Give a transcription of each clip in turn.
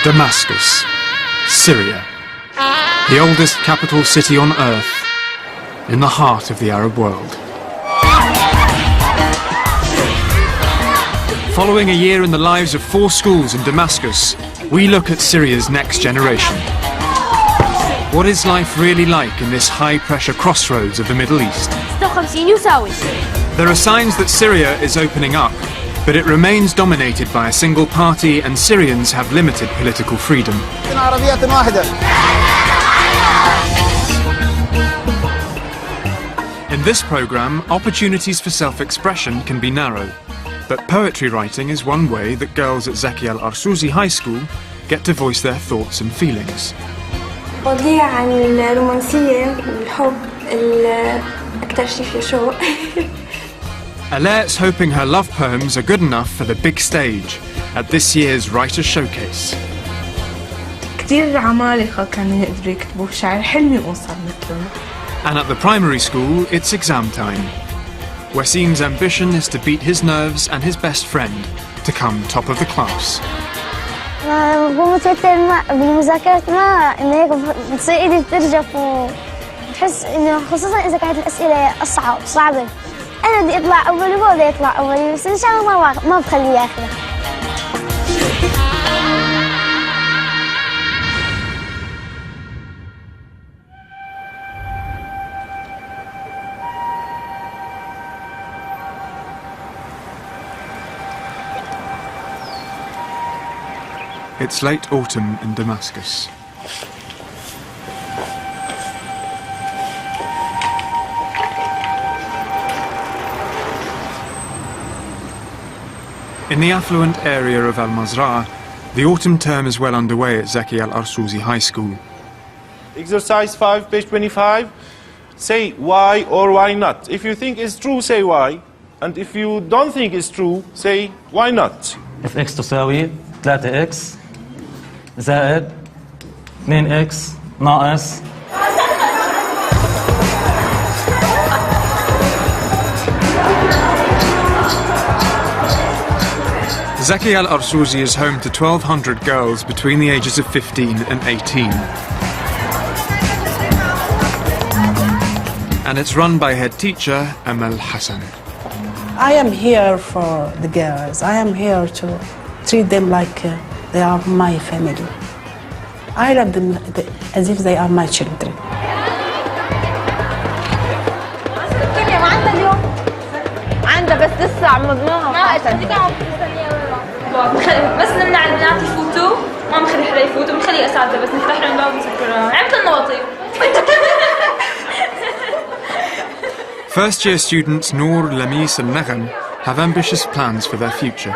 Damascus, Syria, the oldest capital city on earth, in the heart of the Arab world. Following a year in the lives of 4 schools in Damascus, we look at Syria's next generation. What is life really like in this high-pressure crossroads of the Middle East? There are signs that Syria is opening up, but it remains dominated by a single party and Syrians have limited political freedom. In this programme, opportunities for self-expression can be narrow, but poetry writing is one way that girls at Zaki al-Arsouzi High School get to voice their thoughts and feelings. قضية عن الرومانسية والحب أكثر شيء في شوق. Alert's hoping her love poems are good enough for the big stage at this year's Writers' Showcase. كثير عمالقة كانوا يقدروا يكتبوا شعر حلمي أوصل مثلهم. And at the primary school, it's exam time. Wasim's ambition is to beat his nerves and his best friend to come top of the class. بكون متوتر بالمذاكرة إنه هيك بتصير إيدي بترجف وبحس إنه خصوصا إذا كانت الأسئلة صعبة. أنا بدي أطلع أولي وهو بدي يطلع أولي بس إن شاء الله ما بخليه ياخذها. It's late autumn in Damascus. In the affluent area of Al-Mazra'ah, the autumn term is well underway at Zaki al-Arsouzi High School. Exercise 5, page 25. Say why or why not. If you think it's true, say why. And if you don't think it's true, say why not. If x تساوي 3x زائد 2x ناقص Zaki al-Arsouzi is home to 1,200 girls between the ages of 15 and 18. And it's run by head teacher Amal Hassan. I am here for the girls. I am here to treat them like they are my family. I love them as if they are my children. بس لسه عمضناها بس نمنع البنات يفوتوا ما بنخلي حدا يفوت وبنخلي اساتذه بس نفتح لهم الباب ونسكرها عملت النواطي. First-year students Noor, Lamis and Naghan have ambitious plans for their future.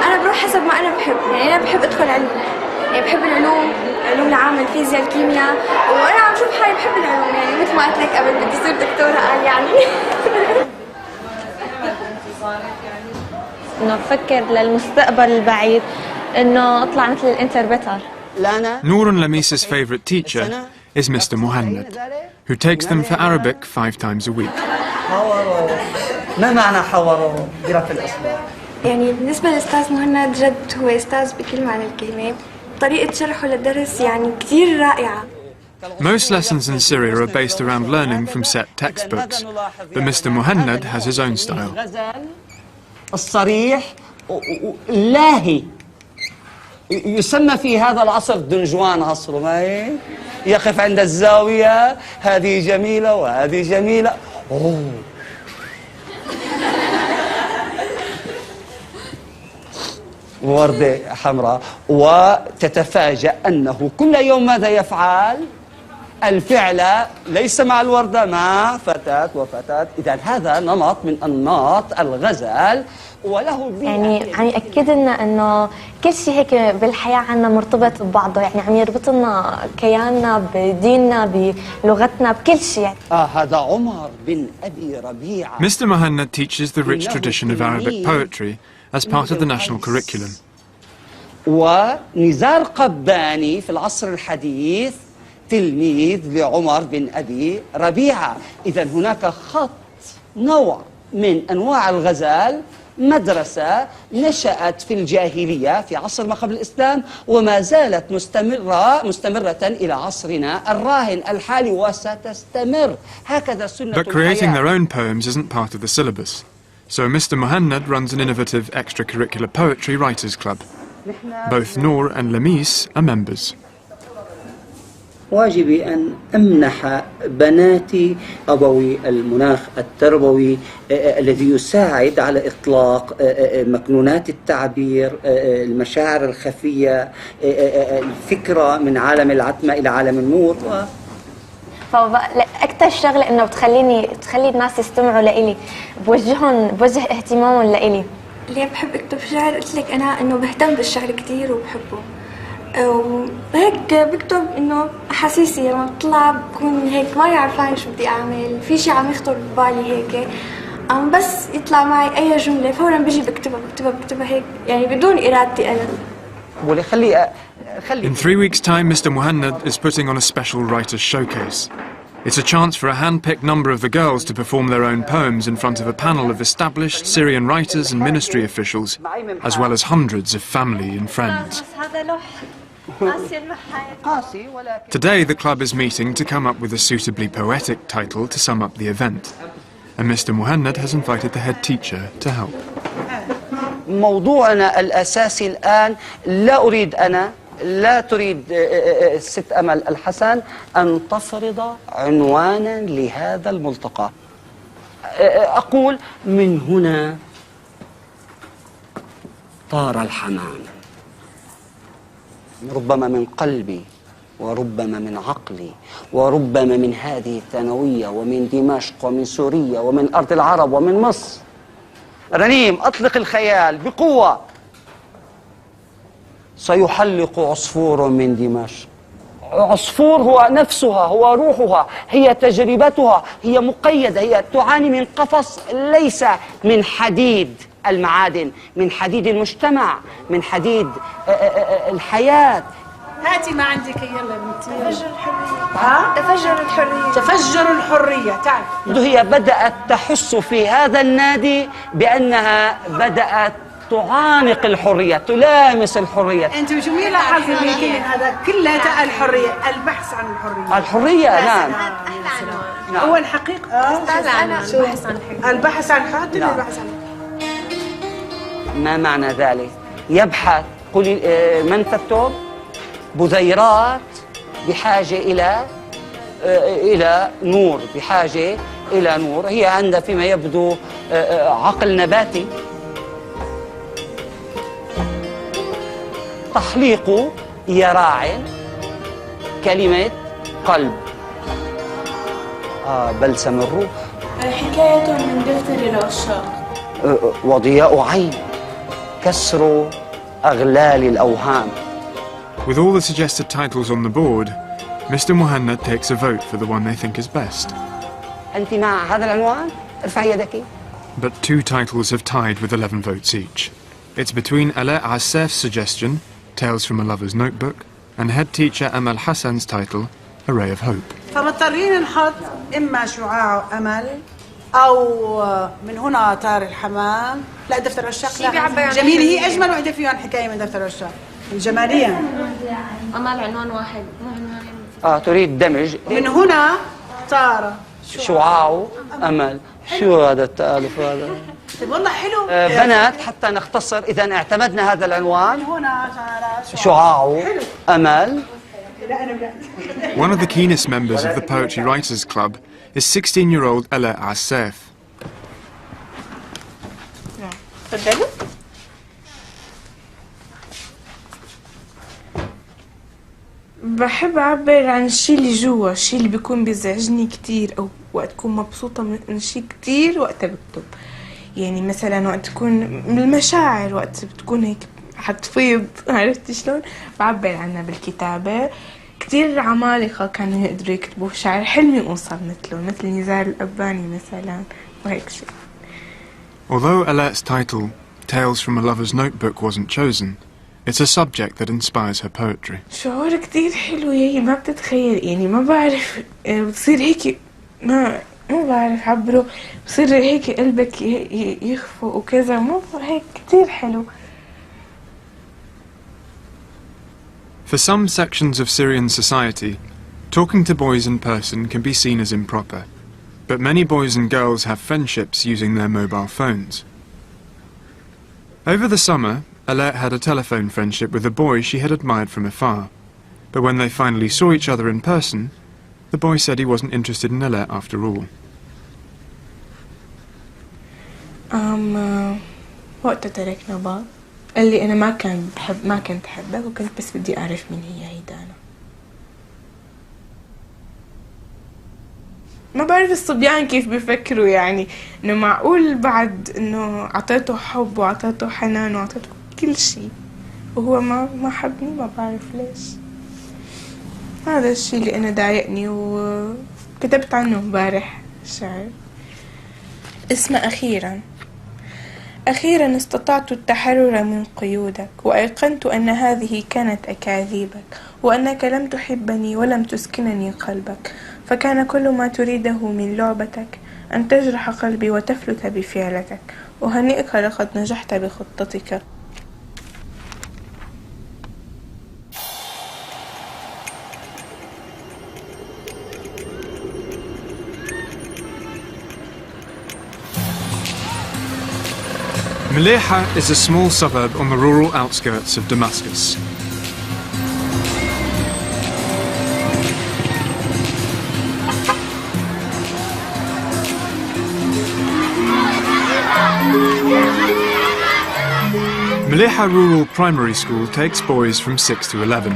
أنا بروح حسب ما أنا بحب، يعني أنا بحب أدخل علم، يعني بحب العلوم، علوم العام، الفيزياء، الكيمياء، وأنا عم شوف حالي بحب العلوم، يعني مثل ما قلت لك قبل بدي أصير دكتورة قال يعني. إنه أفكر للمستقبل البعيد إنه أطلع مثل الانتربريتر. Noor and Lamis's favourite teacher is Mr. Mohannad, who takes them for Arabic 5 times a week. ما معنى حوروا قراءة الأسبوع؟ يعني بالنسبة للأستاذ مهند جد هو أستاذ بكل معنى الكلمة، طريقة شرحه للدرس يعني كثير رائعة. Most lessons in Syria are based around learning from set textbooks, but Mr. Mohannad has his own style. الصريح اللاهي يسمى في هذا العصر دنجوان عصره ما يقف عند الزاوية هذه جميلة وهذه جميلة أوه. وردة حمراء وتتفاجأ أنه كل يوم ماذا يفعل الفعل ليس مع الوردة مع فتاة وفتاة. إذا هذا نمط من أنماط الغزل وله يعني عم يأكد لنا إنه كل شيء هيك بالحياة عنا مرتبط ببعضه، يعني عم يربط لنا كياننا بديننا بلغتنا بكل شيء. هذا عمر بن أبي ربيعة. Mr. Mohannad teaches the rich tradition of Arabic poetry as part of the national curriculum. ونزار قباني في العصر الحديث تلميذ لعمر بن أبي ربيعة. إذا هناك خط نوع من أنواع الغزال مدرسة نشأت في الجاهلية في عصر ما قبل الإسلام وما زالت مستمرة إلى عصرنا الراهن الحالي وستستمر هكذا سنة But creating their الحياة. own poems isn't part of the syllabus. So Mr. Muhannad runs an innovative extracurricular poetry writers club. Both Noor and Lamis are members. واجبي أن أمنح بناتي أبوي المناخ التربوي الذي يساعد على إطلاق مكنونات التعبير، المشاعر الخفية، الفكرة من عالم العتمة إلى عالم النور. فأكثر شغلة إنه تخلي الناس يستمعوا لإلي، بوجه اهتمامهم لإلي. ليه بحب أكتب شعر؟ قلت لك أنا إنه بهتم بالشعر كتير وبحبه، وهيك بكتب إنه أحاسيسي لما بطلع بكون هيك ما عارفة شو بدي أعمل، في شي عم يخطر ببالي هيك، بس يطلع معي أي جملة فورا بيجي بكتبها هيك يعني بدون إرادتي أنا. In 3 weeks' time, Mr. Muhannad is putting on a special writers' showcase. It's a chance for a hand-picked number of the girls to perform their own poems in front of a panel of established Syrian writers and ministry officials, as well as hundreds of family and friends. Today, the club is meeting to come up with a suitably poetic title to sum up the event, and Mr. Muhannad has invited the head teacher to help. موضوعنا الأساسي الآن لا تريد الست أمل الحسن أن تفرض عنوانا لهذا الملتقى. أقول من هنا طار الحمام، ربما من قلبي وربما من عقلي وربما من هذه الثانوية ومن دمشق ومن سوريا ومن أرض العرب ومن مصر. رنيم أطلق الخيال بقوة. سيحلق عصفور من دمشق. عصفور هو نفسها، هو روحها، هي تجربتها، هي مقيدة، هي تعاني من قفص ليس من حديد المعادن، من حديد المجتمع، من حديد الحياة. هاتي ما عندك يلا بنتي. تفجر الحرية. تفجر الحرية. تفجر الحرية. تعال. هي بدأت تحس في هذا النادي بأنها بدأت تعانق الحرية، تلامس الحرية. أنت شو مين لاحظ اللي هذا كلها الحرية، البحث عن الحرية. الحرية نعم. هو الحقيقة. البحث عن الحرية. البحث عن ما معنى ذلك؟ يبحث. قولي من تكتب؟ بذيرات بحاجة إلى نور، بحاجة إلى نور. هي عندها فيما يبدو عقل نباتي. تحليق يراع كلمة قلب. بلسم الروح. حكاية من دفتر العشاق. وضياء عين. كسر أغلال الأوهام. With all the suggested titles on the board, Mr. Muhannad takes a vote for the one they think is best. أنت مع هذا العنوان؟ ارفعي يدك. But 2 titles have tied with 11 votes each. It's between Ala Assef's suggestion, Tales from a Lover's Notebook, and head teacher Amal Hassan's title, A Ray of Hope. فمضطرين نحط إما شعاع أمل أو من هنا طار الحمام. لا دفتر العشاق لا. جميل، هي أجمل وحدة فيهم حكاية من دفتر العشاق. الجمالية. أمل عنوان واحد مو عنوانين. تريد دمج. من هنا طار شعاع أمل. شو هذا التآلف هذا؟ والله حلو. بنات حتى نختصر، إذا اعتمدنا هذا العنوان. هنا شعاع أمل. One of the keenest members of the Poetry Writers Club is 16-year-old Ala Assef. تفضلوا. بحب أعبر عن الشيء اللي جوا، الشيء اللي بيكون بيزعجني كتير أو وقت أكون مبسوطة من شيء كتير وقتها بكتب. يعني مثلا وقت تكون المشاعر، وقت بتكون هيك حتفيض، عرفتي شلون؟ بعبر عنها بالكتابة. كتير عمالقة كانوا يقدروا يكتبوا شعر، حلمي أوصل مثله، مثل نزار الأباني مثلا وهيك شيء. Although Alet's title, Tales from a Lover's Notebook, wasn't chosen, it's a subject that inspires her poetry. شعور كتير حلو، هي ما بتتخيل، يعني ما بعرف بتصير هيك ما مو بعرف عبره بصير هيك قلبك يخفق وكذا مو هيك كتير حلو. For some sections of Syrian society, talking to boys in person can be seen as improper, but many boys and girls have friendships using their mobile phones. Over the summer, Alert had a telephone friendship with a boy she had admired from afar, but when they finally saw each other in person, the boy said he wasn't interested in Alert after all. وقت تركنا بعض قال لي أنا ما كنت أحبك وكنت بس بدي أعرف مين هي دانا. ما بعرف الصبيان كيف بيفكروا يعني إنه معقول بعد إنه عطيته حب وعطيته حنان وعطيته كل شيء وهو ما حبني. ما بعرف ليش. هذا الشيء اللي أنا ضايقني وكتبت عنه امبارح شعر اسمه أخيراً استطعت التحرر من قيودك وأيقنت أن هذه كانت أكاذيبك وأنك لم تحبني ولم تسكنني قلبك، فكان كل ما تريده من لعبتك أن تجرح قلبي وتفلت بفعلتك. أهنئك لقد نجحت بخطتك. Maliha is a small suburb on the rural outskirts of Damascus. Maliha Rural Primary School takes boys from 6 to 11.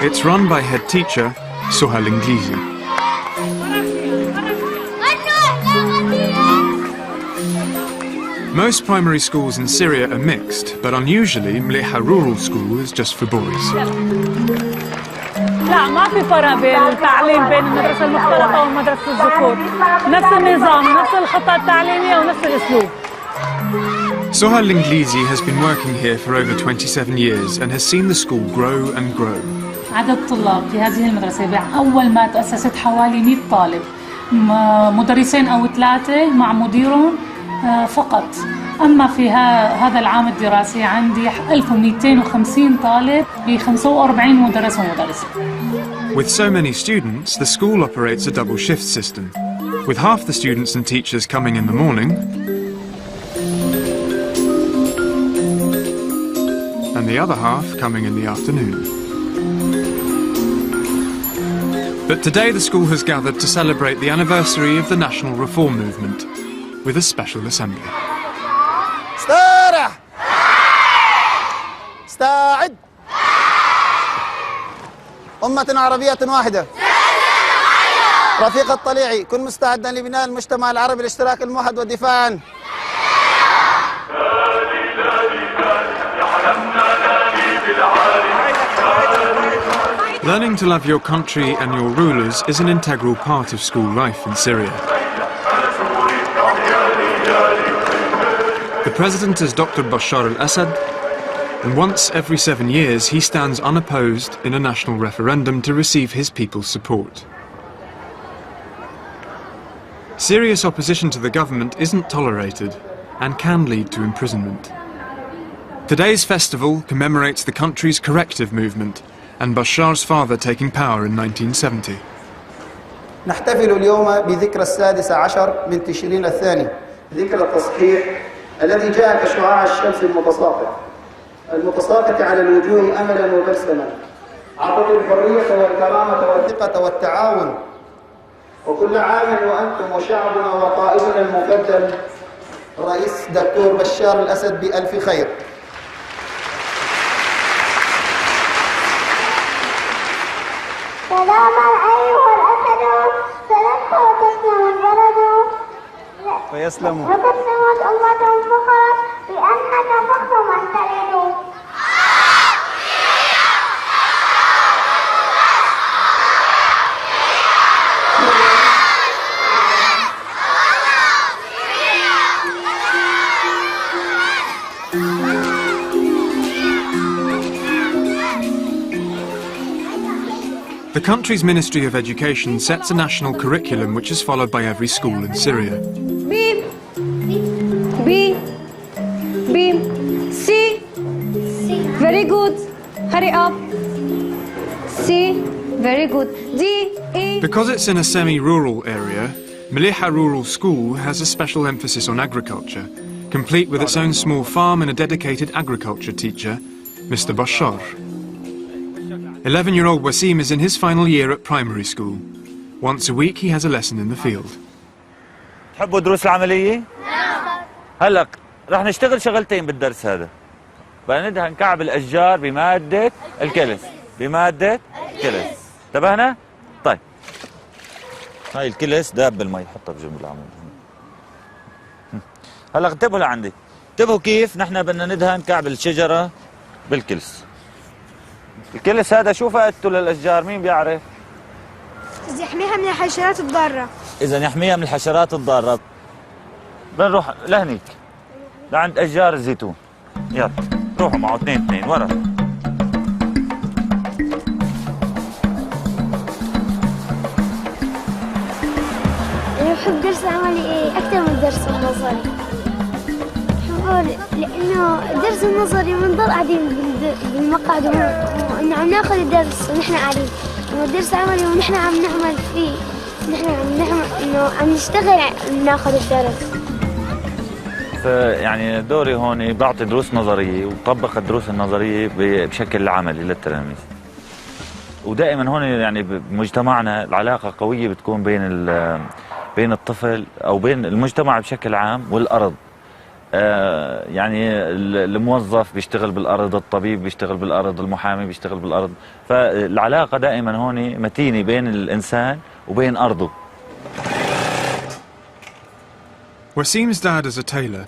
It's run by head teacher Sohal Inglizi. Most primary schools in Syria are mixed, but unusually Maliha Rural School is just for boys. لا ما في فرق بين التعليم بين المدرسة المختلطة ومدرسة الذكور. نفس النظام، نفس الخطة التعليمية ونفس الأسلوب. Sohal Inglizi has been working here for over 27 years and has seen the school grow and grow. عدد الطلاب في هذه المدرسة أول ما تأسست حوالي 100 طالب، مدرسين أو 3 مع مديرهم فقط. أما في هذا العام الدراسي عندي 1250 طالب ب 45 مدرس ومدرسة. With so many students, the school operates a double shift system, with half the students and teachers coming in the morning and the other half coming in the afternoon. But today the school has gathered to celebrate the anniversary of the National Reform Movement with a special assembly. استرح استعد أمة عربية واحدة رفيق الطليعي كن مستعدا لبناء المجتمع العربي الاشتراك الموحد والدفاع عنه. Learning to love your country and your rulers is an integral part of school life in Syria. The president is Dr. Bashar al-Assad, and once every 7 years he stands unopposed in a national referendum to receive his people's support. Serious opposition to the government isn't tolerated and can lead to imprisonment. Today's festival commemorates the country's corrective movement and Bashar's father taking power in 1970. نحتفل اليوم بذكرى 16 من تشرين الثاني، ذكرى التصحيح الذي جاء كشعاع الشمس المتساقط على الوجوه أملا وبسما، أعطت الحرية والكرامة والثقة والتعاون، وكل عام وأنتم وشعبنا وقائدنا المفضل الرئيس دكتور بشار الأسد بألف خير. سلاما أيها الأسد سلمت وتسلم البلد ويسلم وتسلمت أمة فخرت بأنك فخر من تلد. The country's Ministry of Education sets a national curriculum which is followed by every school in Syria. B, C, very good, hurry up, C, very good, D, E. Because it's in a semi-rural area, Maliha Rural School has a special emphasis on agriculture, complete with its own small farm and a dedicated agriculture teacher, Mr. Bashar. 11-year-old Wasim is in his final year at primary school. Once a week he has a lesson in the field. تحبوا دروس العملية؟ هلا رح نشتغل شغلتين بالدرس هذا. بدنا نكعب الأشجار بمادة الكلس، انتبهنا؟ طيب. هاي الكلس داب بالمي، حطها بجنب العمود. هلا انتبهوا لعندي. انتبهوا كيف نحن بدنا ندهن كعب الشجرة بالكلس. الكلس هذا شو فائدته للأشجار؟ مين بيعرف؟ يحميها من الحشرات الضارة. إذا يحميها من الحشرات الضارة. بنروح لهنيك لعند أشجار الزيتون. يلا روحوا معه اثنين ورا. أنا بحب درس العملي أكثر من الدرس النظري. لأنه الدرس النظري بنضل قاعدين بالمقعد وإنه عم ناخذ الدرس ونحن قاعدين، والدرس العملي ونحن عم نعمل فيه، نحن عم نعمل إنه عم نشتغل ناخذ الدرس. يعني دوري هون بعطي دروس نظرية وطبق الدروس النظرية بشكل عملي للتلاميذ. ودائما هون يعني بمجتمعنا العلاقة قوية بتكون بين الطفل أو بين المجتمع بشكل عام والأرض. يعني الموظف بيشتغل بالأرض، الطبيب بيشتغل بالأرض، المحامي بيشتغل بالأرض، فالعلاقة دائما هون متينة بين الإنسان وبين أرضه. Wasim's dad is a tailor.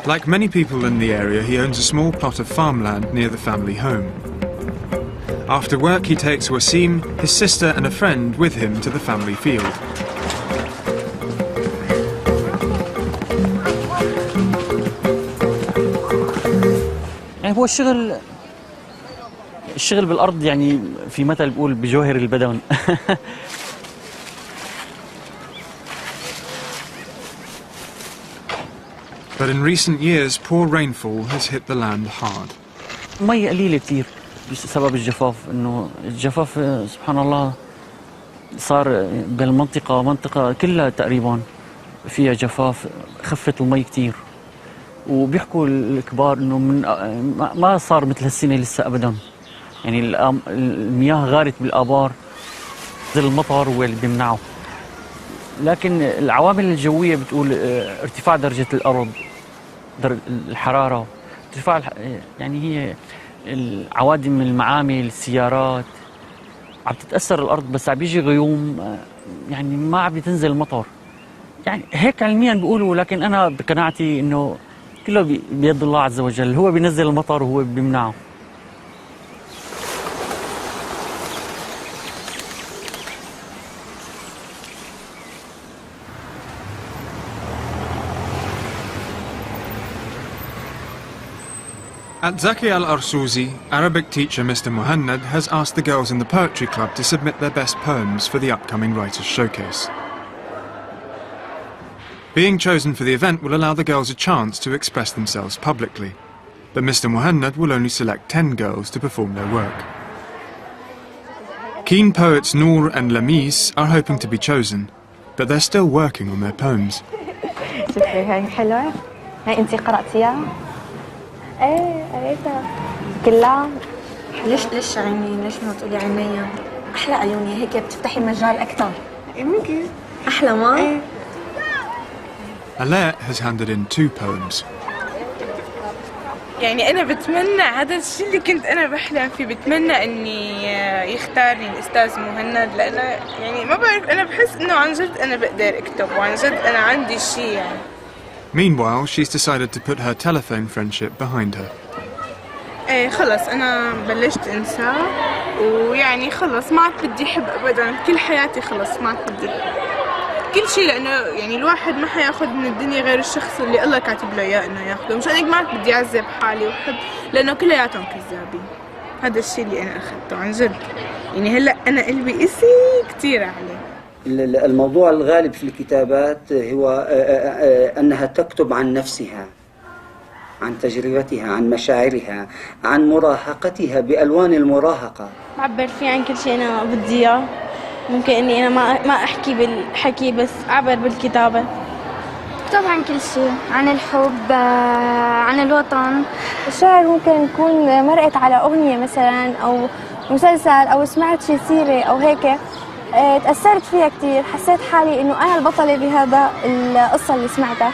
Like many people in the area, he owns a small plot of farmland near the family home. After work, he takes Wasim, his sister and a friend with him to the family field. يعني هو الشغل بالأرض، يعني في مثل بيقول بجوهر البدن. But in recent years, poor rainfall has hit the land hard. مي قليلة كثير بسبب الجفاف، إنه الجفاف سبحان الله صار بالمنطقة، منطقة كلها تقريبا فيها جفاف، خفت المي كثير. وبيحكوا الكبار إنه ما صار مثل هالسنة لسه أبدا، يعني المياه غارت بالآبار، نزل المطر هو اللي بيمنعه. لكن العوامل الجوية بتقول ارتفاع درجة الأرض، الحرارة، ارتفاع يعني هي العوادم من المعامل، السيارات عم تتأثر الأرض، بس عم بيجي غيوم، يعني ما عم بتنزل المطر. يعني هيك علميا بيقولوا، لكن أنا بقناعتي إنه كله بيد الله عز وجل، هو بينزل المطر وهو بيمنعه. At Zaki al-Arsouzi, Arabic teacher Mr. Muhannad has asked the girls in the poetry club to submit their best poems for the upcoming Writers' Showcase. Being chosen for the event will allow the girls a chance to express themselves publicly, but Mr. Muhannad will only select 10 girls to perform their work. Keen poets Noor and Lamis are hoping to be chosen, but they're still working on their poems. شوفي هاي حلوة، هاي انتي قرأتيها؟ ايه قريتها كلها. ليش عيني؟ ليش ما تقولي عينيا؟ احلى عيوني، هيك بتفتحي مجال اكثر. ممكن احلى ما؟ Alaa has handed in 2 poems. يعني أنا بتمنى هذا الشيء اللي كنت أنا بحلم فيه، بتمنى إني يختارني الأستاذ مهند، لأنه يعني ما بعرف، أنا بحس إنه عن جد أنا بقدر أكتب، وعن جد أنا عندي شيء يعني. Meanwhile, she's decided to put her telephone friendship behind her. ايه خلص أنا بلشت أنسى، ويعني خلص ما عاد بدي أحب أبدا، كل حياتي خلص ما عاد بدي كل شيء، لأنه يعني الواحد ما حياخذ من الدنيا غير الشخص اللي الله كاتب له إياه إنه ياخذه، مش أنا ما عاد بدي أعذب حالي وأحب، لأنه كلياتهم كذابين. هذا الشيء اللي أنا أخذته عن جد. يعني هلأ أنا قلبي قسي كتير عليه. الموضوع الغالب في الكتابات هو أنها تكتب عن نفسها، عن تجربتها، عن مشاعرها، عن مراهقتها بألوان المراهقة. بعبر فيه عن كل شيء أنا بدي إياه. ممكن إني أنا ما أحكي بالحكي بس أعبر بالكتابة. أكتب عن كل شيء، عن الحب، عن الوطن. الشعر ممكن تكون مرقت على أغنية مثلا أو مسلسل أو سمعت شيء سيري أو هيك، تأثرت فيها كتير، حسيت حالي إنه أنا البطلة بهذا القصة اللي سمعتها.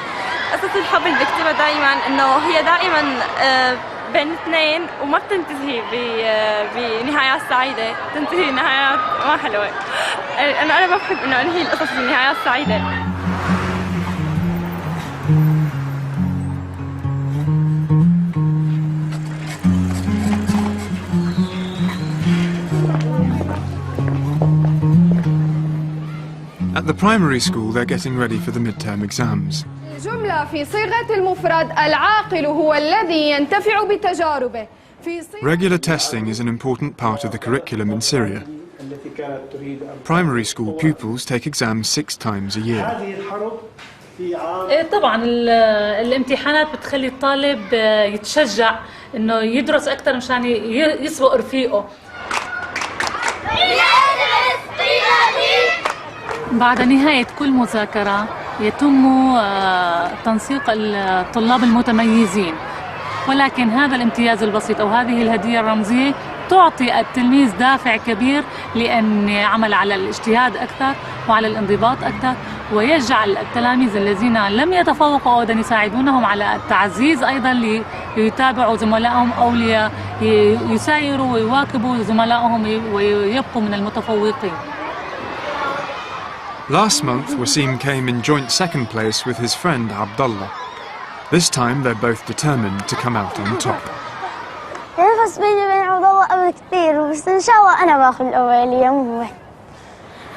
قصة الحب اللي بكتبها دائما إنه هي دائما بين اثنين وما بتنتهي بنهايات سعيدة، تنتهي نهايات ما حلوة. أنا ما بحب إنه أنهي القصص بنهايات سعيدة. At the primary school, they're getting ready for the midterm exams. جملة في صيغة المفرد العاقل هو الذي ينتفع بتجاربه. Regular testing is an important part of the curriculum in Syria. Primary school pupils take exams 6 times a year. طبعا الامتحانات بتخلي الطالب يتشجع انه يدرس اكثر مشان يسبق رفيقه. بعد نهاية كل مذاكرة يتم تنسيق الطلاب المتميزين، ولكن هذا الامتياز البسيط أو هذه الهدية الرمزية تعطي التلميذ دافع كبير لأن يعمل على الاجتهاد أكثر وعلى الانضباط أكثر، ويجعل التلاميذ الذين لم يتفوقوا أيضا يساعدونهم على التعزيز أيضا ليتابعوا زملائهم أو ليسايروا ويواكبوا زملائهم ويبقوا من المتفوقين. Last month, Wasim came in joint second place with his friend Abdullah. This time, they're both determined to come out on top. ينافس بيني وبين عبد الله قبل كثير، بس إن شاء الله أنا باخذ الأولية مو هو.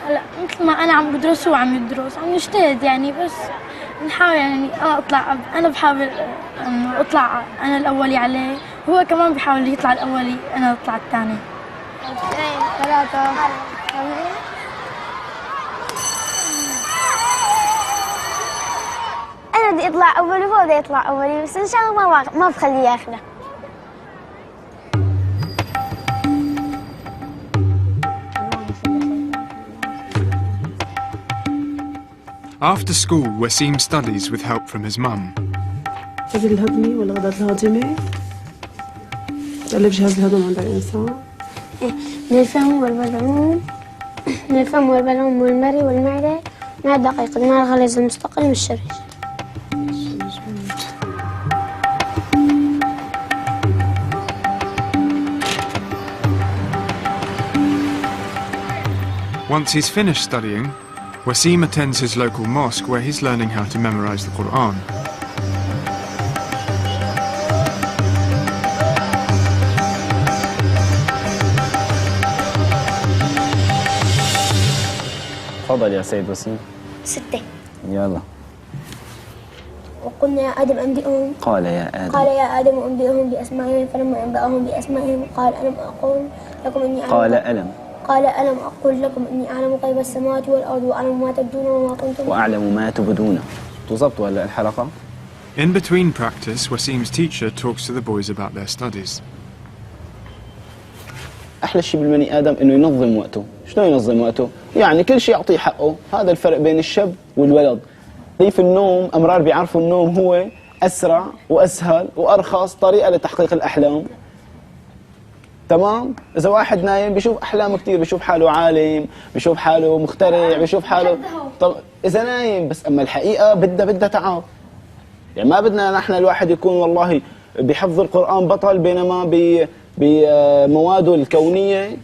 هلا مثل ما أنا عم بدرس وعم يدرس، عم نجتهد يعني، بس نحاول يعني أنا بحاول إنه أطلع أنا الأولي عليه، وهو كمان بحاول يطلع الأولي أنا أطلع الثاني. 2 3 أنا بدي أطلع أولي وهو بده يطلع أولي، بس إن شاء الله ما بخليه ياخذه. After school, Wasim studies with help from his mum. الغداء الهضمي والغداء الهاضمي. تقلب جهاز الهضم عند الإنسان. من الفم والبلعوم، من الفم والبلعوم والمري والمعدة مع الدقيق مع الغليظ المستقيم والشرج. Once he's finished studying, Wasim attends his local mosque where he's learning how to memorize the Quran. تفضل يا سيد وسيم. 6. يلا. وقلنا يا آدم أنبئهم. قال يا آدم أنبئهم بأسمائهم، فلما أنبأهم بأسمائهم قال ألم أقل لكم إني أعلم. قال ألم أقل لكم إني أعلم غيب السماوات والأرض وأعلم ما تبدون وما كنتم وأعلم ما تبدون. تزبط ولا الحلقة؟ In between practice, Wasim's teacher talks to the boys about their studies. أحلى شيء بالبني آدم إنه ينظم وقته. شلون ينظم وقته؟ يعني كل شيء يعطيه حقه. هذا الفرق بين الشاب والولد. في النوم أمرار بيعرفوا النوم هو أسرع وأسهل وأرخص طريقة لتحقيق الأحلام. تمام؟ إذا واحد نايم بيشوف أحلام كتير، بيشوف حاله عالم، بيشوف حاله مخترع، بيشوف حاله. طب إذا نايم بس، أما الحقيقة بدها تعب. يعني ما بدنا نحن الواحد يكون والله بحفظ القرآن بطل بينما بمواده الكونية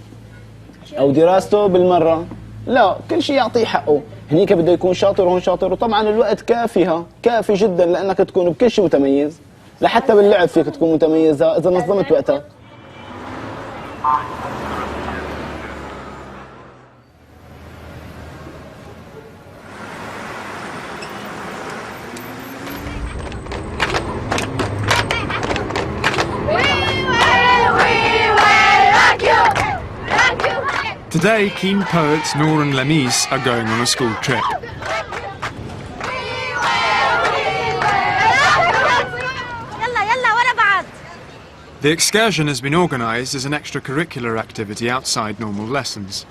أو دراسته بالمرة. لا، كل شيء يعطيه حقه. هنيك بده يكون شاطر وهون شاطر، وطبعا الوقت كافي جدا لأنك تكون بكل شيء متميز. لحتى باللعب فيك تكون متميز إذا نظمت وقتك. Today, keen poets Noor and Lamis are going on a school trip. The excursion has been organised as an extracurricular activity outside normal lessons.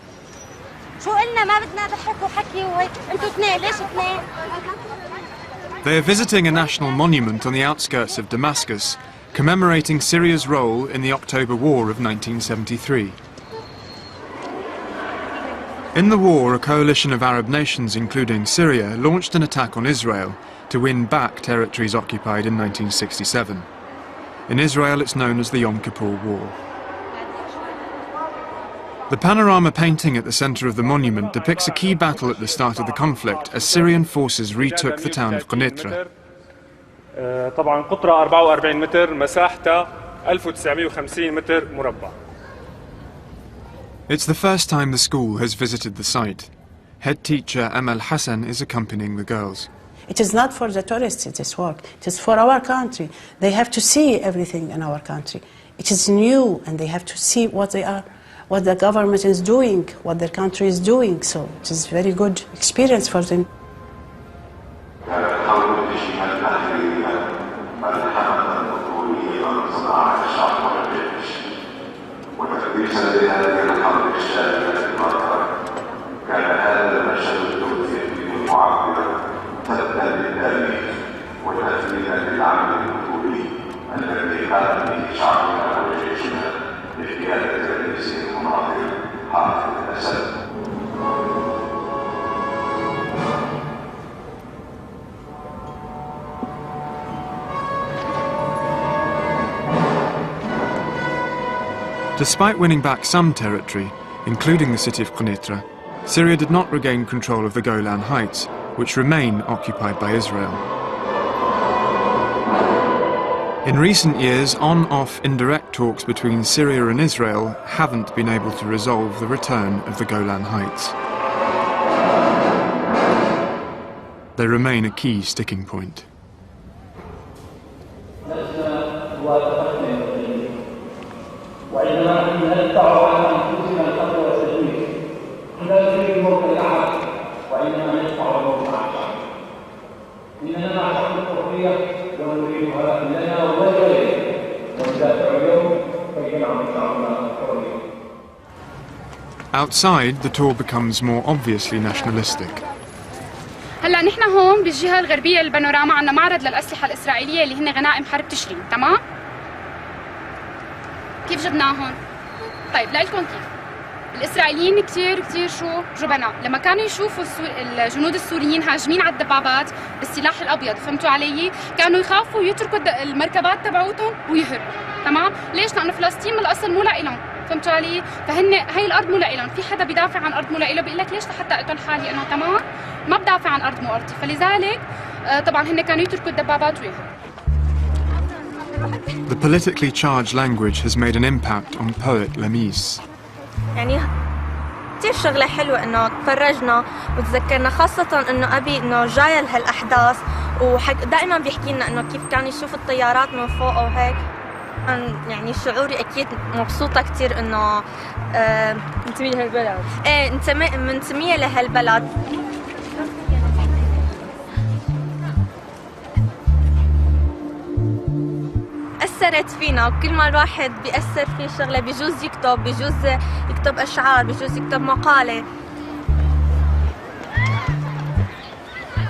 They are visiting a national monument on the outskirts of Damascus, commemorating Syria's role in the October War of 1973. In the war, a coalition of Arab nations, including Syria, launched an attack on Israel to win back territories occupied in 1967. In Israel, it's known as the Yom Kippur War. The panorama painting at the centre of the monument depicts a key battle at the start of the conflict as Syrian forces retook the town of Quneitra. طبعا قطرها 44 متر مساحتها 1950 متر مربع. It's the first time the school has visited the site. Head teacher Amal Hassan is accompanying the girls. It is not for the tourists, this work. It is for our country. They have to see everything in our country. It is new, and they have to see what they are, what the government is doing, what their country is doing. So it is a very good experience for them. Despite winning back some territory, including the city of Quneitra, Syria did not regain control of the Golan Heights, which remain occupied by Israel. In recent years, on-off indirect talks between Syria and Israel haven't been able to resolve the return of the Golan Heights. They remain a key sticking point. Outside, the tour becomes more obviously nationalistic. هلا نحن هون بالجهة الغربية للبانوراما عندنا معرض للأسلحة الإسرائيلية اللي هن غنائم حرب تشرين، تمام؟ كيف جبناهم؟ طيب لكم كيف؟ الإسرائيليين كتير شو جبناء، لما كانوا يشوفوا الجنود السوريين هاجمين على الدبابات بالسلاح الأبيض، فهمتوا علي؟ كانوا يخافوا يتركوا المركبات تبعوتهم ويهربوا، تمام؟ ليش؟ لأنه فلسطين من الأصل مو لإلهم، فهمتوا علي؟ فهن هي الأرض مو لإلهم، في حدا بيدافع عن أرض مو لإله بيقول لك ليش لحتى أقتل حالي أنا، تمام؟ ما بدافع عن أرض مو أرضي، فلذلك طبعاً هن كانوا يتركوا الدبابات ويهربوا. The politically charged language has made an impact on poet Lamis. يعني كثير شغلة حلوة إنه تفرجنا وتذكرنا، خاصة إنه أبي إنه جاية لهالأحداث ودائما بيحكي لنا إنه كيف كان يشوف الطيارات من فوق وهيك. يعني شعوري أكيد مبسوطة كثير إنه منتمية لهالبلد. إيه منتمية لهالبلد. أثرت فينا، وكل ما الواحد بيأثر فيه شغلة بيجوز يكتب أشعار، بيجوز يكتب مقالة.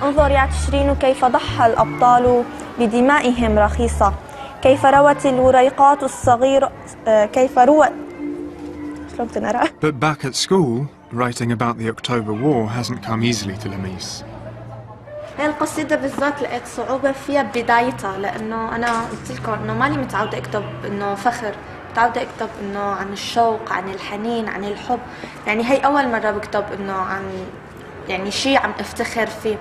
انظر يا تشرين كيف ضحى الأبطال بدمائهم رخيصة، كيف روت الوريقات الصغيرة، كيف روت. But back at school, writing about the October War hasn't come easily to Lamis. هاي القصيدة بالذات لقيت صعوبة فيها بدايتها، لأنه أنا قلت لكم إنه ماني متعودة أكتب إنه فخر، متعودة أكتب إنه عن الشوق، عن الحنين، عن الحب. يعني هي أول مرة بكتب إنه عن يعني شيء عم أفتخر فيه.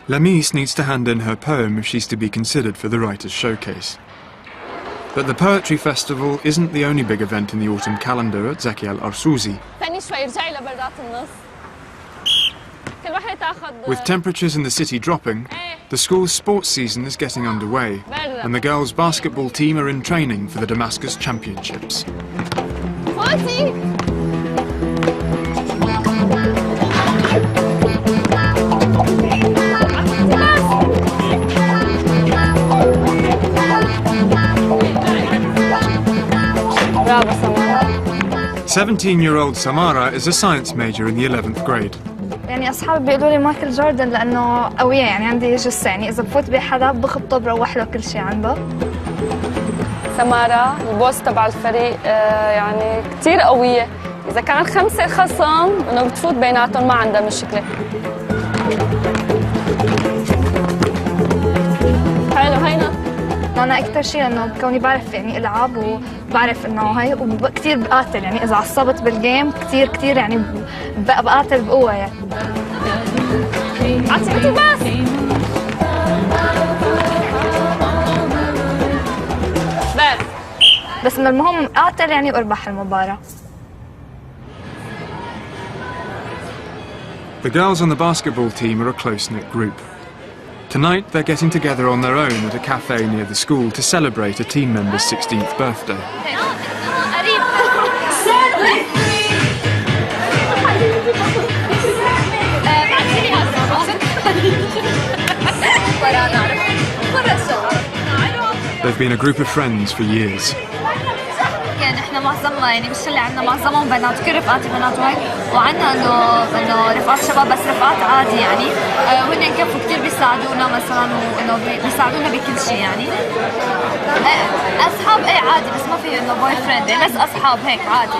Lamis needs to hand in her poem if she's to be considered for the Writers' Showcase. But the Poetry Festival isn't the only big event in the autumn calendar at Zaki al-Arsouzi. With temperatures in the city dropping, the school's sports season is getting underway, and the girls' basketball team are in training for the Damascus Championships. 17-year-old Samara is a science major in the 11th grade. يعني أصحابي بيقولوا لي مايكل جوردن لأنه قوية، يعني عندي جثة، يعني إذا بفوت بحدا بخبطه بروح له كل شيء عنده. سمارة البوس تبع الفريق يعني كتير قوية، إذا كان 5 خصم إنه بتفوت بيناتهم ما عندها مشكلة. حلو هينا. أنا أكثر شيء إنه كوني بعرف يعني ألعب وبعرف إنه هاي وكثير بقاتل، يعني إذا عصبت بالجيم كثير يعني بقاتل بقوة يعني. عطي بس إنه المهم أقاتل يعني وأربح المباراة. The girls on the basketball team are a close-knit group. Tonight, they're getting together on their own at a cafe near the school to celebrate a team member's 16th birthday. They've been a group of friends for years. يعني احنا معظمنا يعني بالشله عندنا معظمهم بنات، كل رفقاتي بنات وهيك، وعندنا انه رفقات شباب بس رفقات عادي يعني، وهن كفوا كثير بيساعدونا مثلا، وانه بيساعدونا بكل شيء يعني. اصحاب ايه عادي، بس ما في انه بوي فريند، يعني بس اصحاب هيك عادي.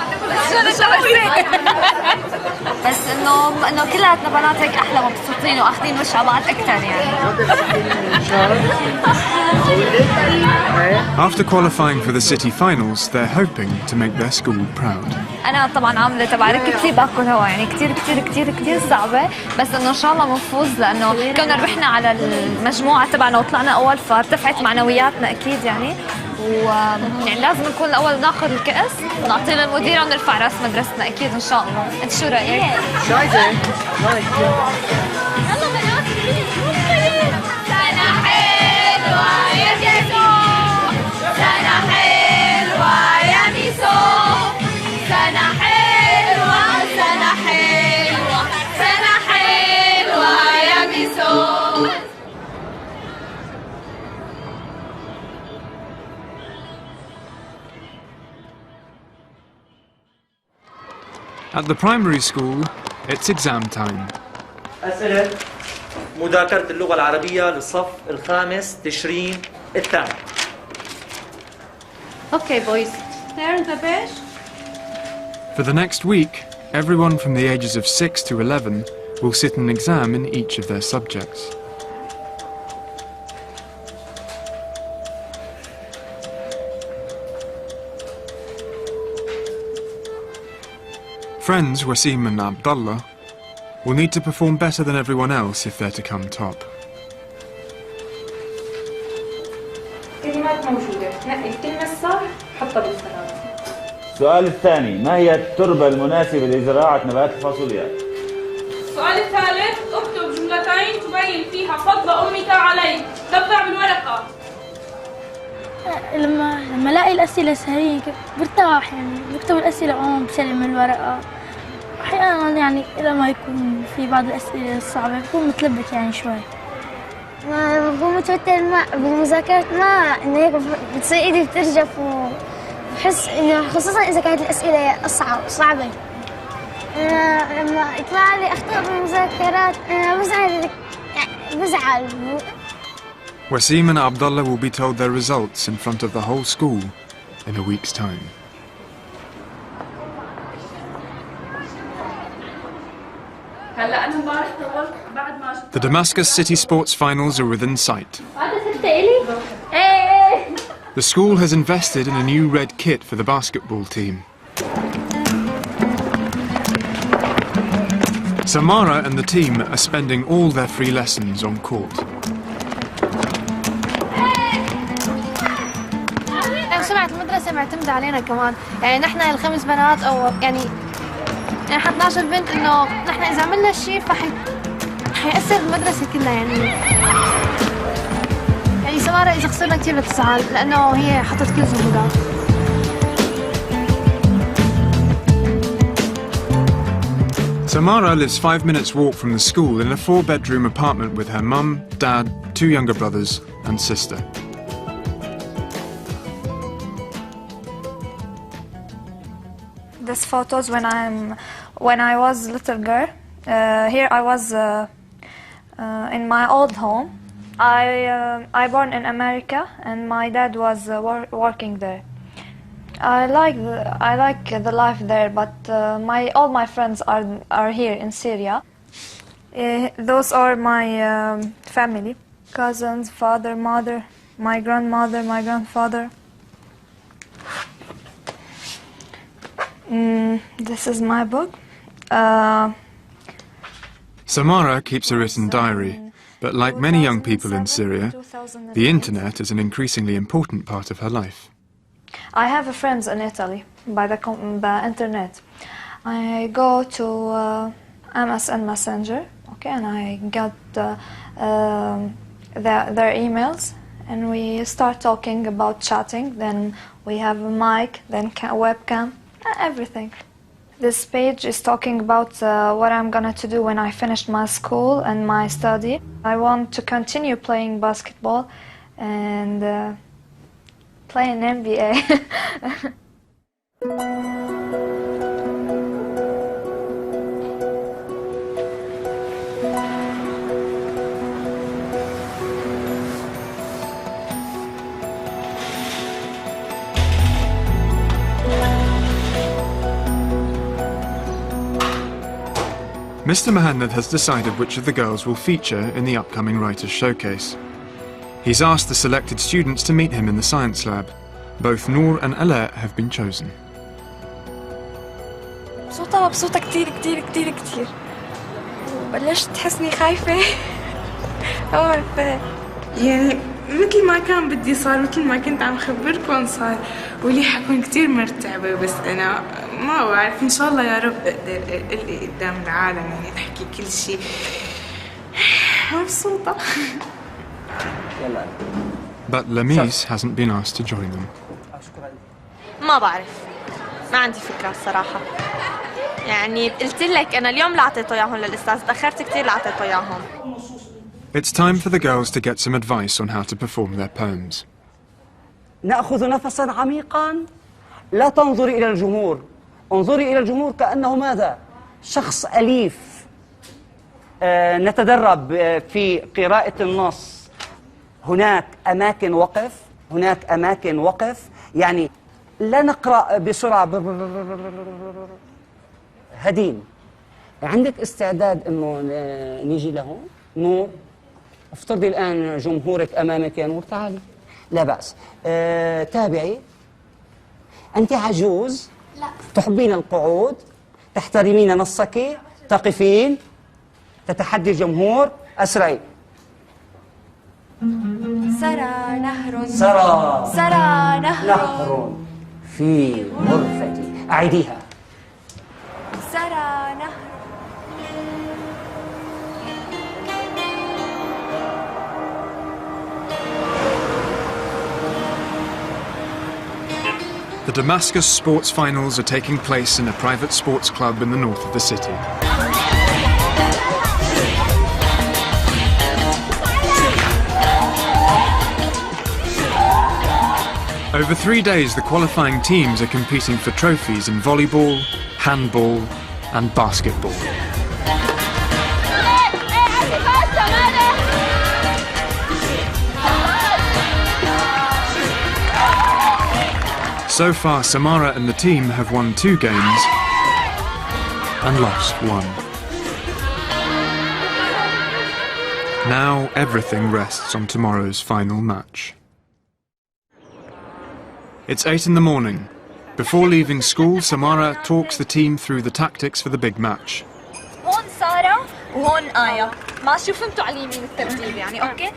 بس انه كلياتنا بنات هيك احلى مبسوطين واخذين وش على بعض اكثر يعني. After qualifying for the city finals, they're hoping to make their school proud. أنا طبعاً عاملة تبع ركبتي باكل هوا، يعني كتير صعبة، بس إنه إن شاء الله بنفوز، لأنه كنا ربحنا على المجموعة تبعنا وطلعنا أول، فارتفعت معنوياتنا أكيد يعني، ويعني لازم نكون الأول ناخذ الكأس ونعطيه للمديرة ونرفع راس مدرستنا أكيد إن شاء الله. أنت شو رأيك؟ At the primary school, it's exam time. أسئلة مذاكرة اللغة العربية للصف الخامس تشرين الثاني. Okay, boys. Turn the page. For the next week, everyone from the ages of 6 to 11 will sit an exam in each of their subjects. Friends Wasim and Abdullah will need to perform better than everyone else if they're to come top. كلمات موجودة، نقي الكلمة الصح حطها بالخانات. السؤال الثاني، ما هي التربة المناسبة لزراعة نبات الفاصوليا؟ السؤال الثالث، اكتب جملتين تبين فيها فضل أمك عليك، تبع بالورقة. لما الاقي الاسئله سهلين برتاح، يعني بكتب الاسئله بسلم الورقه. احيانا يعني لما يكون في بعض الاسئله الصعبه بكون متلبك يعني شوي. ما بكون متوتر بالمذاكرة، ما إنه هيك بتصير إيدي بترجف، وبحس إنه خصوصاً إذا كانت الأسئلة صعبة. لما يطلع لي أخطاء بالمذاكرات أنا بزعل. Wasim and Abdullah will be told their results in front of the whole school in a week's time. The Damascus City Sports Finals are within sight. The school has invested in a new red kit for the basketball team. Samara and the team are spending all their free lessons on court. سمعت المدرسة معتمدة علينا كمان، يعني نحن الخمس بنات أو يعني حتى 12 بنت، إنه نحن إذا عملنا شيء حيأثر المدرسة كلها يعني سمارة إذا خسرنا كثير بتزعل لأنه هي حطت كل جهودها. Samara lives 5 minutes walk from the school in a 4-bedroom apartment with her mum, dad, 2 younger brothers and sister. The these photos when I was little girl. Here I was in my old home. I born in America, and my dad was working there. I like the life there, but all my friends are here in Syria. Those are my family, cousins, father, mother, my grandmother, my grandfather. This is my book. Samara keeps a written diary, but like many young people in Syria, the internet is an increasingly important part of her life. I have friends in Italy by the internet. I go to MSN Messenger, okay, and I get their emails, and we start talking about chatting. Then we have a mic, then webcam, everything. This page is talking about what I'm gonna to do when I finish my school and my study. I want to continue playing basketball and play in NBA. Mr. Mohammed has decided which of the girls will feature in the upcoming Writers' Showcase. He's asked the selected students to meet him in the science lab. Both Noor and Ala have been chosen. مبسوطة كتير كتير كتير كتير. بلشت تحسني خايفة. يعني مثل ما كان بدي صار، مثل ما كنت عم خبركم صار، ولي حكون كتير مرتعبة، بس أنا ما بعرف، إن شاء الله يا رب أقدر ألقي قدام العالم يعني أحكي كل شيء. مبسوطة. But Lamis hasn't been asked to join them. ما بعرف، ما عندي فكرة الصراحة. يعني قلت لك أنا اليوم لعطيته إياهم للأستاذ، تأخرت كتير لعطيته إياهم. It's time for the girls to get some advice on how to perform their poems. نأخذ نفسا عميقا. لا تنظري إلى الجمهور، انظري إلى الجمهور كأنه ماذا؟ شخص أليف. نتدرب في قراءة النص. هناك أماكن وقف، هناك أماكن وقف، يعني لا نقرأ بسرعة هدين. عندك استعداد أنه نيجي له؟ نور، افترضي الآن جمهورك أمامك يا نور، تعالي. لا بأس. تابعي. أنت عجوز؟ لا. تحبين القعود؟ تحترمين نصك؟ تقفين؟ تتحدي الجمهور؟ أسرعي. سرى نهر سرى نهر في غرفتي. أعيديها. سرى نهر. The Damascus sports finals are taking place in a private sports club in the north of the city. Over 3 days, the qualifying teams are competing for trophies in volleyball, handball, and basketball. So far, Samara and the team have won 2 games and lost 1. Now everything rests on tomorrow's final match. It's 8 in the morning. Before leaving school, Samara talks the team through the tactics for the big match. هون سارة وهون آية، ما شو فهمتوا على اليمين الترتيب يعني، أوكي؟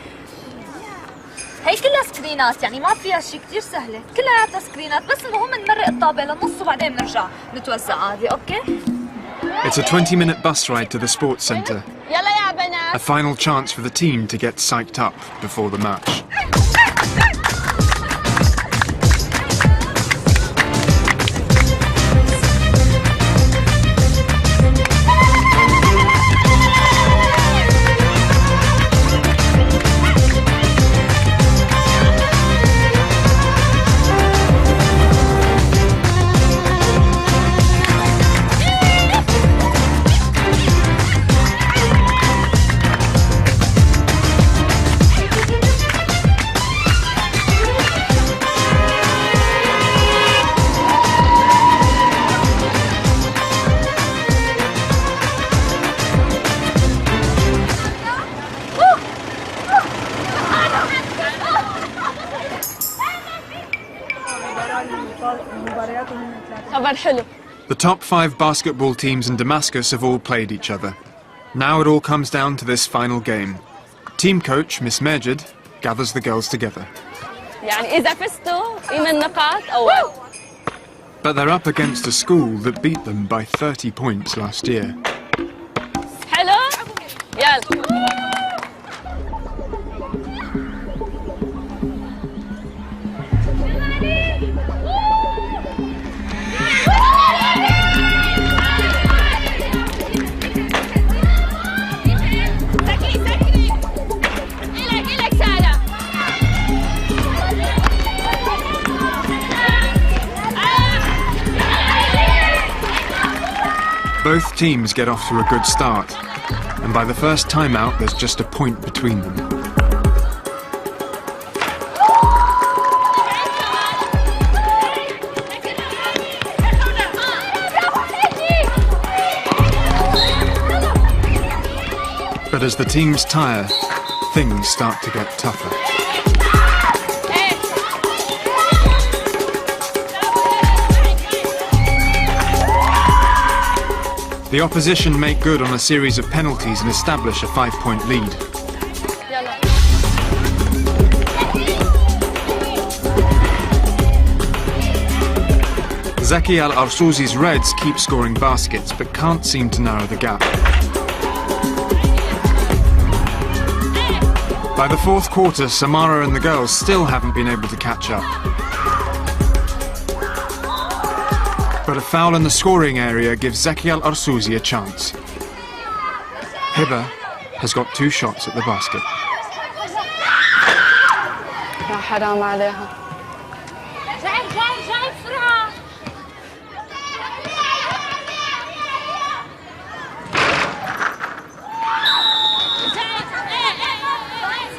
هي كلها سكرينات، يعني ما فيها شيء كتير سهلة، كلها سكرينات، بس المهم نمرق الطابة للنص وبعدين بنرجع نتوزع عادي، أوكي؟ It's a 20-minute bus ride to the sports centre. يلا يا بنات. A final chance for the team to get psyched up before the match. خبر حلو. The top 5 basketball teams in Damascus have all played each other. Now it all comes down to this final game. Team coach Miss Majid gathers the girls together. يعني إذا فزتوا إيمان نقاط أول. But they're up against a school that beat them by 30 points last year. حلو؟ يلا. Both teams get off to a good start, and by the first timeout there's just a point between them. But as the teams tire, things start to get tougher. The opposition make good on a series of penalties and establish a 5-point lead. Zaki Al-Arsouzi's Reds keep scoring baskets but can't seem to narrow the gap. By the fourth quarter, Samara and the girls still haven't been able to catch up. But a foul in the scoring area gives Zaki Al-Arsouzi a chance. Hiba has got 2 shots at the basket. يا حرام عليها. جاي بسرعة.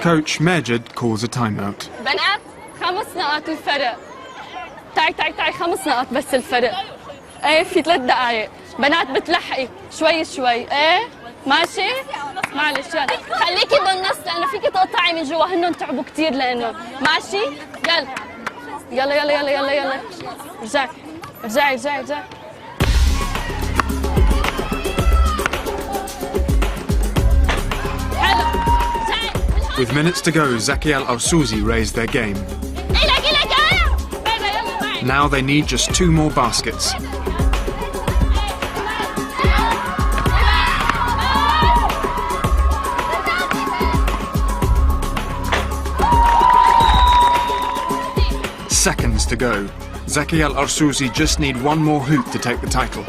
Coach Majid calls a timeout. بنات 5 نقاط الفرق. تعي 5 نقاط بس الفرق. ايه في 3 دقايق. بنات بتلحقي شوي شوي. ايه ماشي؟ معلش يلا خليكي بالنص لانه فيكي تقطعي من جوا، هنن تعبوا كثير لانه ماشي؟ يلا ارجعي. With minutes to go, Zaki Al-Arsouzi raised their game. Now they need just 2 more baskets. Seconds to go. Zaki Al-Arsouzi just need 1 more hoop to take the title.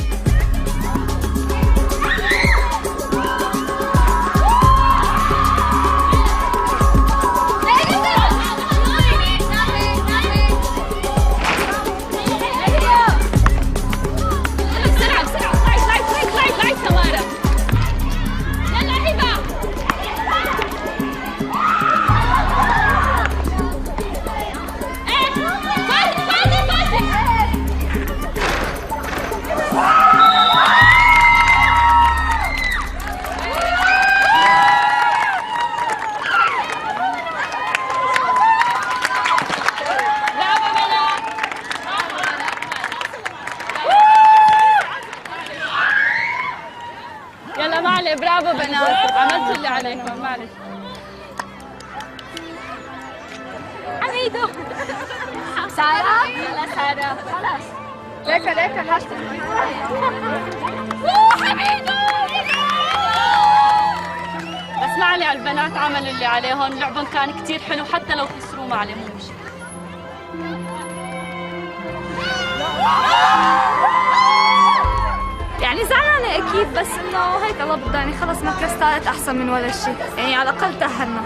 برافو بنات، عملتوا اللي عليكم. معلش حميدو. سارة يلا سارة خلاص. ليك حاجتك. حميدو بس ما علي، البنات عملوا اللي عليهم، لعبهم كان كتير حلو حتى لو خسروا ما عليهمش. يعني زعلانة أكيد، بس إنه هيك الله بده، يعني خلص مركز ثالث أحسن من ولا شيء، يعني على الأقل تأهلنا.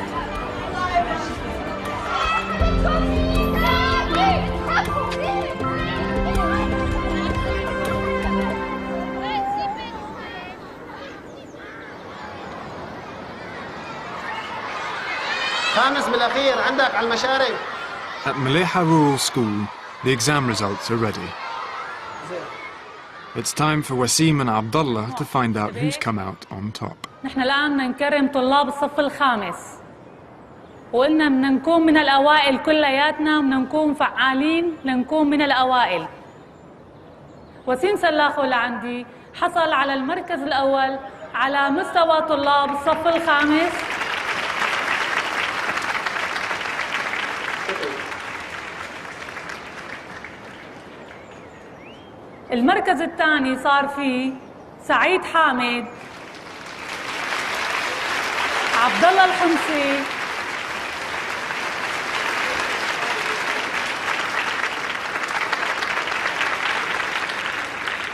خامس بالأخير عندك على المشاري. At Maleha Rural School, the exam results are ready. It's time for Wasim and Abdullah to find out who's come out on top. نحن الآن نكرم طلاب الصف الخامس، وقلنا بدنا نكون من الأوائل كلياتنا، بدنا نكون فعالين لنكون من الأوائل. وسيم سلاخو لعندي حصل على المركز الأول على مستوى طلاب الصف الخامس. المركز الثاني صار فيه سعيد حامد، عبد الله الحمصي،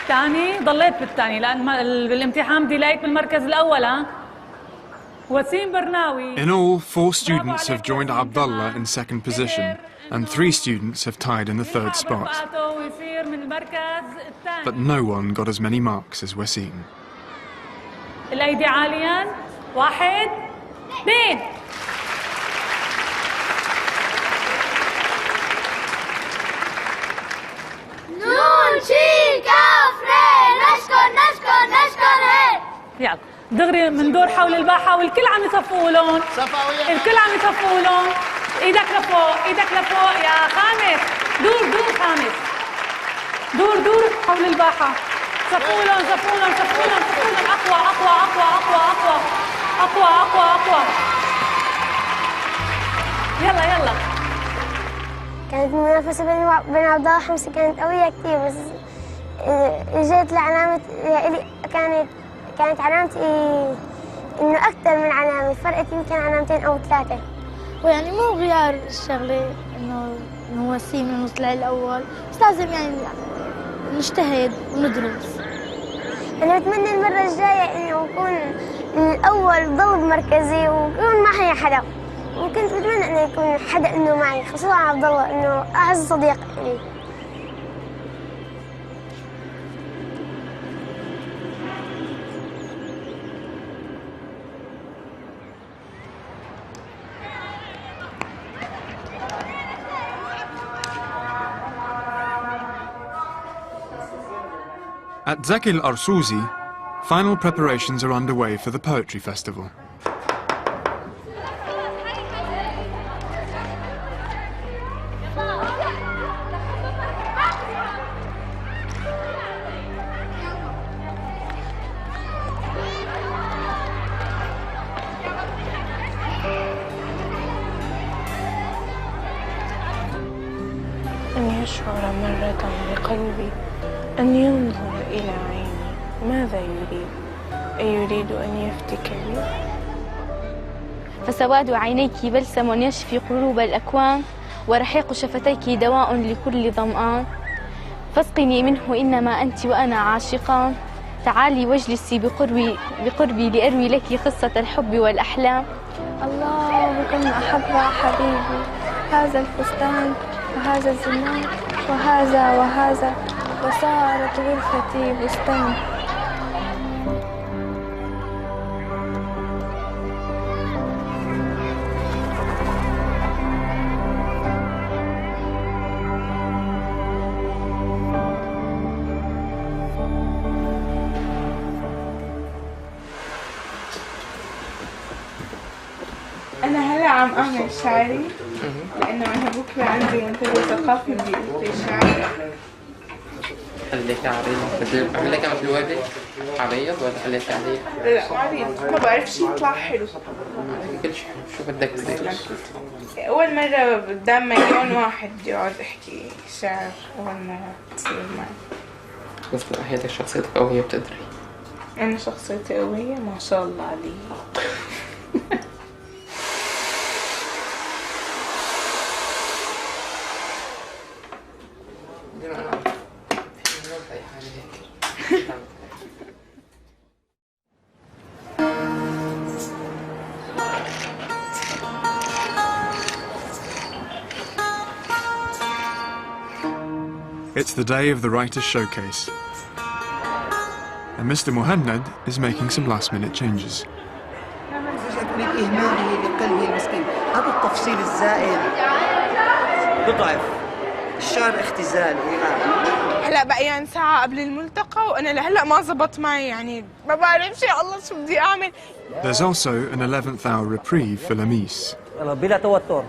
الثاني ضليت بالثاني لأن بالامتحان بدي لاقيك بالمركز الأول. وسيم برناوي. In all, 4 students have joined Abdullah in second position, and 3 students have tied in the third spot. But no one got as many marks as Wasim. الأيدي عالياً. 1 2. نون شين كاف ري نشكر هي. يلا دغري مندور حول الباحة والكل عم يصفوا لهم. الكل عم يصفوا لهم. ايدك لفوق يا خامس. دور خامس. دور حول الباحة. صفوا لهم. أقوى. يلا. كانت المنافسة بين عبد الله وحمصي كانت قوية كثير، بس اجت لعلامة كانت علامتي انه اكثر من علامة، فرقت يمكن علامتين او 3. ويعني مو غيار الشغلة انه وسيم انه طلع الاول، بس لازم يعني نجتهد وندرس. انا بتمنى المرة الجاية انه اكون الاول ضل بمركزي ويكون معي حدا، وكنت بتمنى انه يكون حدا انه معي، خصوصا عبد الله انه اعز صديق لي. At Zaki al-Arsuzi, final preparations are underway for the Poetry Festival. أن يشعر مرة بقلبي أن ينظر إلى عيني. ماذا يريد؟ أيريد أن يفتك بي؟ فسواد عينيك بلسم يشفي قلوب الأكوان، ورحيق شفتيك دواء لكل ظمآن. فاسقني منه إنما أنت وأنا عاشقان. تعالي واجلسي بقربي لأروي لك قصة الحب والأحلام. الله بكم أحب حبيبي، هذا الفستان وهذا الزمان وهذا وصارت غرفتي بستان. أنا هلا عم أعمل شعري لأنه أنا بكرة عندي منتدى ثقافي في الشعر. خليك عريض. أعمل لك مثل الوردة عريض ولا خليك عريض؟ لا عريض، ما بعرف شي يطلع حلو. كل شيء شو بدك تصير؟ أول مرة قدام مليون واحد بدي أقعد أحكي شعر، أول مرة تصير معي. بس هيك شخصيتك قوية بتقدري. أنا شخصيتي قوية ما شاء الله علي. It's the day of the Writers' Showcase, and Mr. Muhannad is making some last-minute changes. إهماله لقلبه المسكين، هذا التفصيل الزائد بضعف الشعر اختزال وإيهام. هلا بقيان ساعة قبل الملتقى وأنا لهلا ما زبط معي، يعني ما بعرف يا الله شو بدي أعمل. There's also an 11th hour reprieve for Lamis. بلا توتر.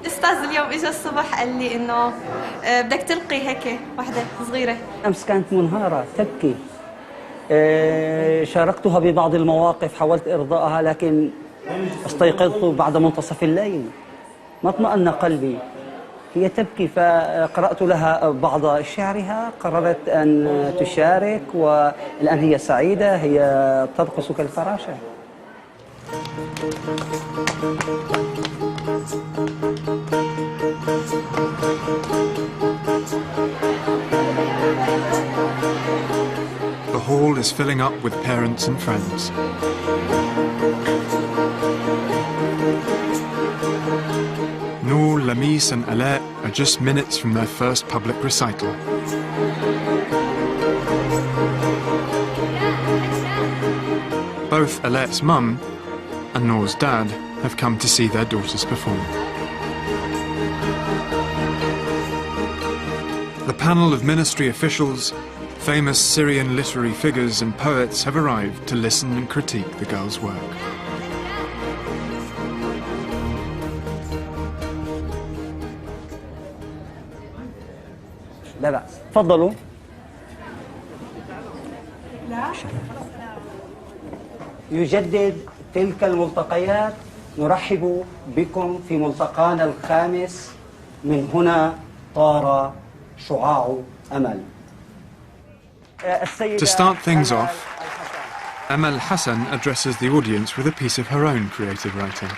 الأستاذ اليوم إجا الصبح قال لي إنه بدك تلقي هيك وحدة صغيرة. أمس كانت منهارة تبكي. شاركتها ببعض المواقف، حاولت إرضائها، لكن استيقظت بعد منتصف الليل ما اطمأن قلبي. هي تبكي، فقرأت لها بعض شعرها، قررت أن تشارك، والآن هي سعيدة، هي ترقص كالفراشة. The hall is filling up with parents and friends. Noor, Lamis and Alet are just minutes from their first public recital. Both Alet's mum and Noor's dad have come to see their daughters perform. The panel of ministry officials, famous Syrian literary figures and poets have arrived to listen and critique the girls' work. لا بأس، تفضلوا. يجدد تلك الملتقيات. نرحب بكم في ملتقانا الخامس. من هنا طار شعاع أمل. To start things off, Amal Hassan addresses the audience with a piece of her own creative writing.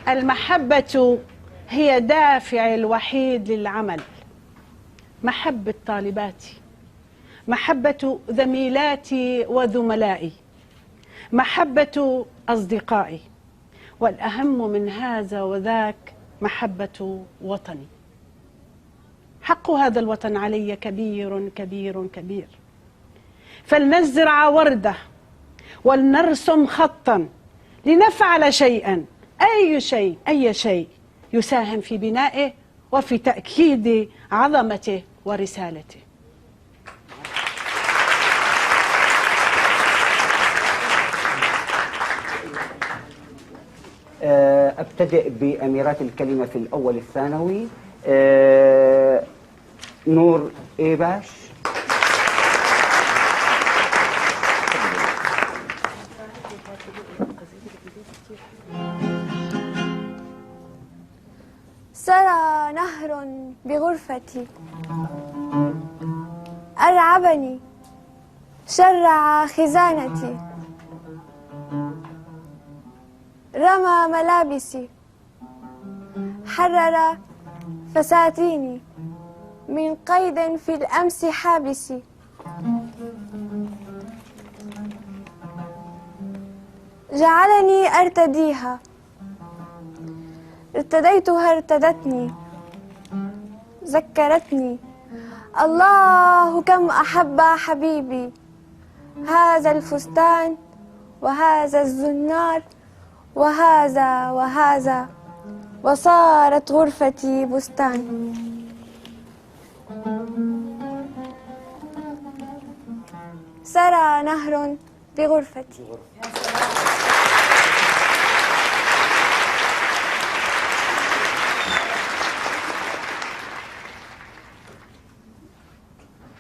المحبة هي دافعي الوحيد للعمل. محبة طالباتي، محبة زميلاتي وزملائي، محبة أصدقائي، والأهم من هذا وذاك محبة وطني. حق هذا الوطن علي كبير كبير كبير، فلنزرع وردة ولنرسم خطا لنفعل شيئا، أي شيء يساهم في بنائه وفي تأكيد عظمته ورسالته. أبتدئ بأميرات الكلمة في الأول الثانوي. نور إيباش. سرى نهر بغرفتي أرعبني، شرع خزانتي، رمى ملابسي، حرر فساتيني، من قيد في الأمس حابسي. جعلني أرتديها، ارتديتها ارتدتني، ذكرتني الله كم أحب حبيبي هذا الفستان وهذا الزنار وهذا وصارت غرفتي بستان. سرى نهر بغرفتي.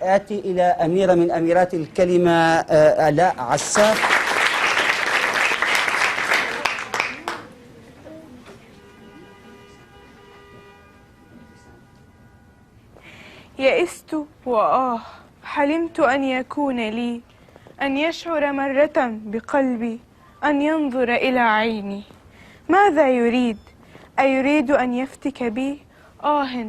آتي إلى أميرة من أميرات الكلمة، آلاء عساف. يئست حلمت أن يكون لي، أن يشعر مرة بقلبي، أن ينظر إلى عيني. ماذا يريد؟ أيريد أن يفتك بي؟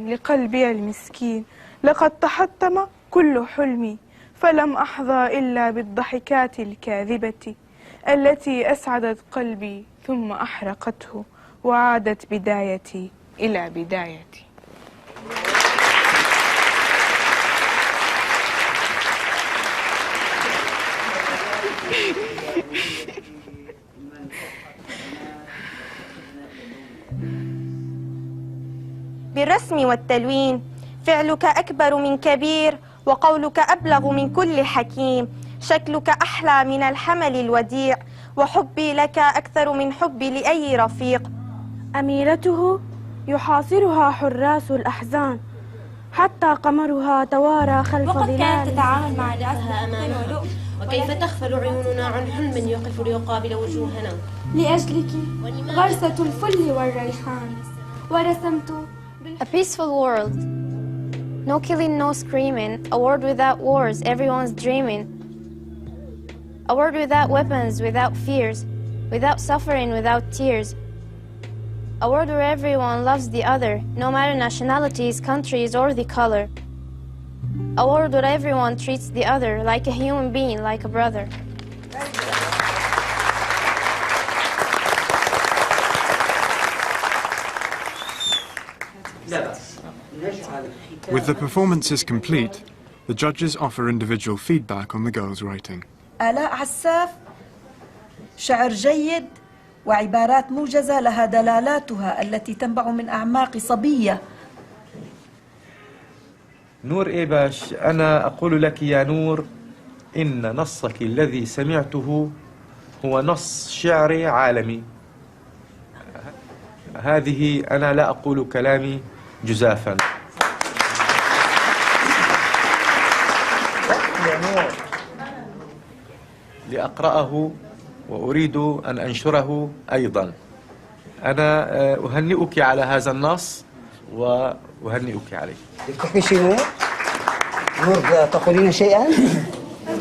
لقلبي المسكين، لقد تحطم كل حلمي، فلم أحظى إلا بالضحكات الكاذبة التي أسعدت قلبي ثم أحرقته، وعادت بدايتي إلى بدايتي. بالرسم والتلوين فعلك أكبر من كبير، وقولك أبلغ من كل حكيم، شكلك أحلى من الحمل الوديع، وحبي لك أكثر من حبي لأي رفيق. أميرته يحاصرها حراس الأحزان حتى قمرها توارى خلف ظلال. وقد كانت تتعامل مع ناسها أمامنا، وكيف تغفل عيوننا عن حلم يقف ليقابل وجوهنا. لأجلك غرسة الفل والريحان ورسمت A peaceful world. No killing, no screaming. A world without wars, everyone's dreaming. A world without weapons, without fears, without suffering, without tears. A world where everyone loves the other, no matter nationalities, countries, or the color. A world where everyone treats the other like a human being, like a brother. With the performances complete, the judges offer individual feedback on the girls' writing. آلاء عساف شعر جيد وعبارات موجزة لها دلالاتها التي تنبع من أعماق صبية. نور إيباش، أنا أقول لك يا نور إن نصك الذي سمعته هو نص شعري عالمي. هذه أنا لا أقول كلامي جزافا. لأقرأه وأريد أن أنشره أيضا. أنا أهنئك على هذا النص وأهنئك عليه. تحكي شيء نور؟ نور تقولين شيئا؟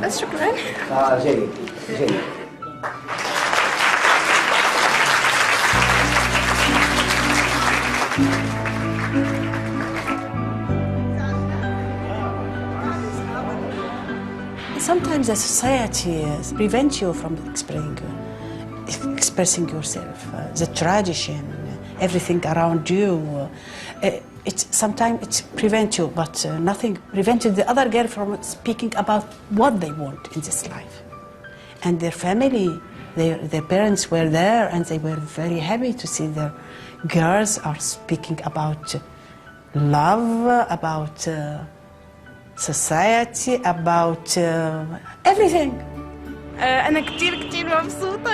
بس شكرا. جيد جيد. Sometimes the society prevents you from expressing yourself. The tradition, everything around you, sometimes it prevents you, but nothing prevented the other girl from speaking about what they want in this life. And their family, their parents were there, and they were very happy to see their girls are speaking about love, about society, about everything. أنا كتير مبسوطة،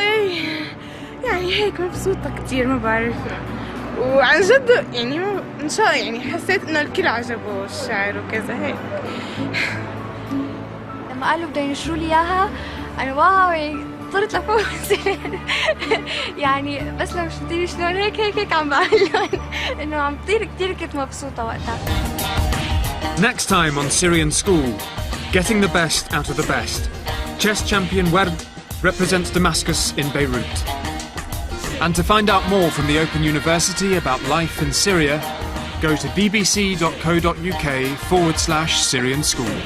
يعني هيك مبسوطة كتير، ما بعرف، وعن جد يعني إن شاء الله يعني حسيت إنه الكل عجبه الشعر وكذا هيك. لما قالوا بدهم ينشروا لي إياها أنا واو طرت لفوق يعني بس لما شفتيني شلون هيك عم بعمل إنه عم طير كتير كنت مبسوطة وقتها. Next time on Syrian School, getting the best out of the best. Chess champion Werd represents Damascus in Beirut. And to find out more from the Open University about life in Syria, go to bbc.co.uk/Syrian School.